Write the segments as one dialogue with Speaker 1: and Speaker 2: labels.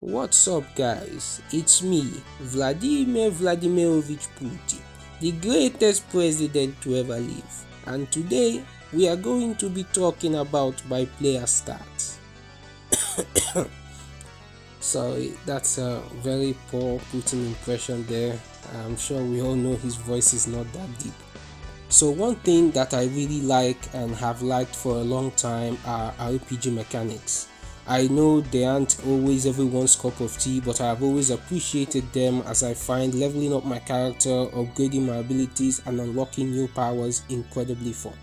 Speaker 1: What's up guys, it's me, Vladimir Vladimirovich Putin, the greatest president to ever live, and today we are going to be talking about my player stats. Sorry, that's a very poor Putin impression there. I'm sure we all know his voice is not that deep. So one thing that I really like and have liked for a long time are RPG mechanics. I know they aren't always everyone's cup of tea, but I have always appreciated them as I find leveling up my character, upgrading my abilities and unlocking new powers incredibly fun.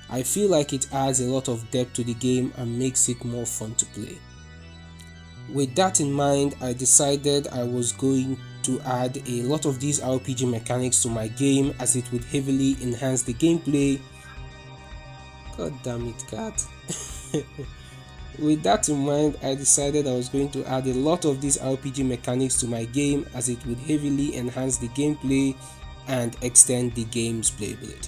Speaker 1: I feel like it adds a lot of depth to the game and makes it more fun to play. With that in mind, I decided I was going to add a lot of these RPG mechanics to my game as it would heavily enhance the gameplay. God damn it, cat. With that in mind, I decided I was going to add a lot of these RPG mechanics to my game as it would heavily enhance the gameplay and extend the game's playability.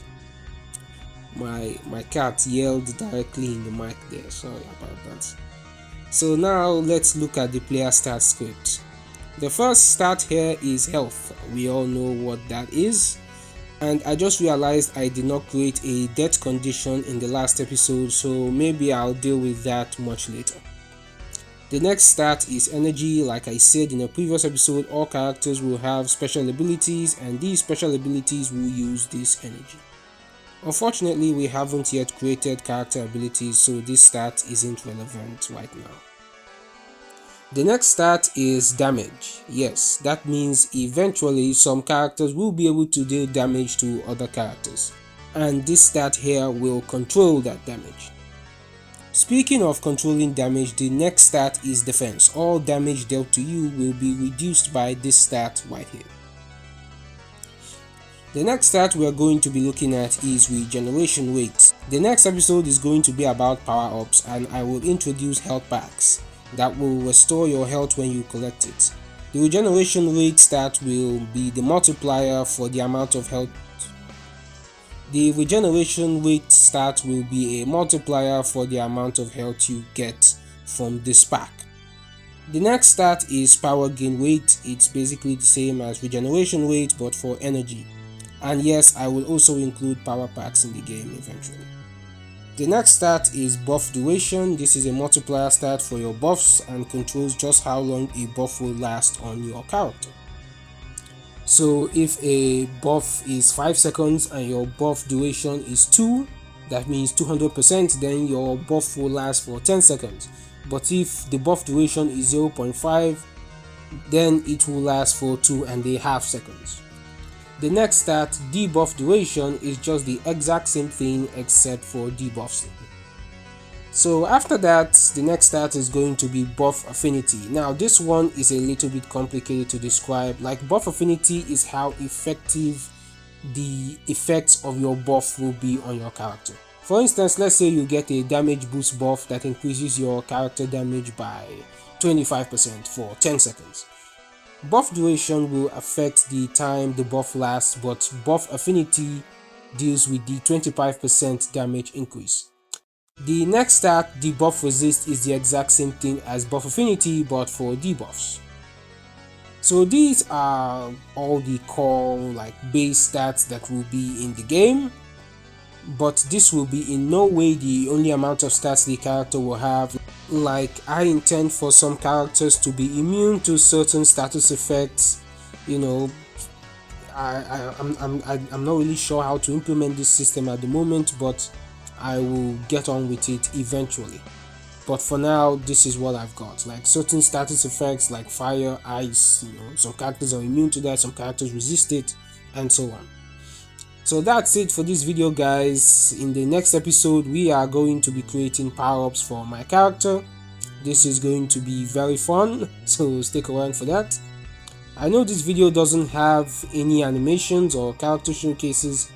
Speaker 1: My cat yelled directly in the mic there, sorry about that. So now let's look at the player stat script. The first stat here is health. We all know what that is. And I just realized I did not create a death condition in the last episode, so maybe I'll deal with that much later. The next stat is energy. Like I said in a previous episode, all characters will have special abilities and these special abilities will use this energy. Unfortunately, we haven't yet created character abilities, so this stat isn't relevant right now. The next stat is damage. Yes, that means eventually some characters will be able to deal damage to other characters, and this stat here will control that damage. Speaking of controlling damage, the next stat is defense. All damage dealt to you will be reduced by this stat right here. The next stat we are going to be looking at is regeneration rates. The next episode is going to be about power-ups and I will introduce health packs that will restore your health when you collect it. The regeneration rate stat will be the multiplier for the amount of health. The regeneration rate stat will be a multiplier for the amount of health you get from this pack. The next stat is power gain rate. It's basically the same as regeneration rate but for energy. And yes, I will also include power packs in the game eventually. The next stat is buff duration. This is a multiplier stat for your buffs and controls just how long a buff will last on your character. So if a buff is 5 seconds and your buff duration is 2, that means 200%, then your buff will last for 10 seconds. But if the buff duration is 0.5, then it will last for 2.5 seconds. The next stat, debuff duration, is just the exact same thing except for debuffs. So after that, the next stat is going to be buff affinity. Now this one is a little bit complicated to describe. Like, buff affinity is how effective the effects of your buff will be on your character. For instance, let's say you get a damage boost buff that increases your character damage by 25% for 10 seconds. Buff duration will affect the time the buff lasts, but buff affinity deals with the 25% damage increase. The next stat, debuff resist, is the exact same thing as buff affinity but for debuffs. So these are all the core base stats that will be in the game, but this will be in no way the only amount of stats the character will have. Like, I intend for some characters to be immune to certain status effects. You know, I'm not really sure how to implement this system at the moment, but I will get on with it eventually. But for now, this is what I've got. Like, certain status effects like fire, ice, some characters are immune to that, some characters resist it, and so on. So that's it for this video, guys. In the next episode, we are going to be creating power-ups for my character. This is going to be very fun, so stick around for that. I know this video doesn't have any animations or character showcases,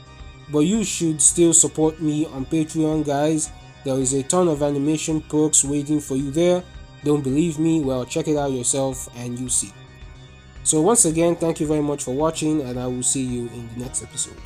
Speaker 1: but you should still support me on Patreon, guys. There is a ton of animation perks waiting for you there. Don't believe me? Well, check it out yourself and you see. So once again, thank you very much for watching, and I will see you in the next episode.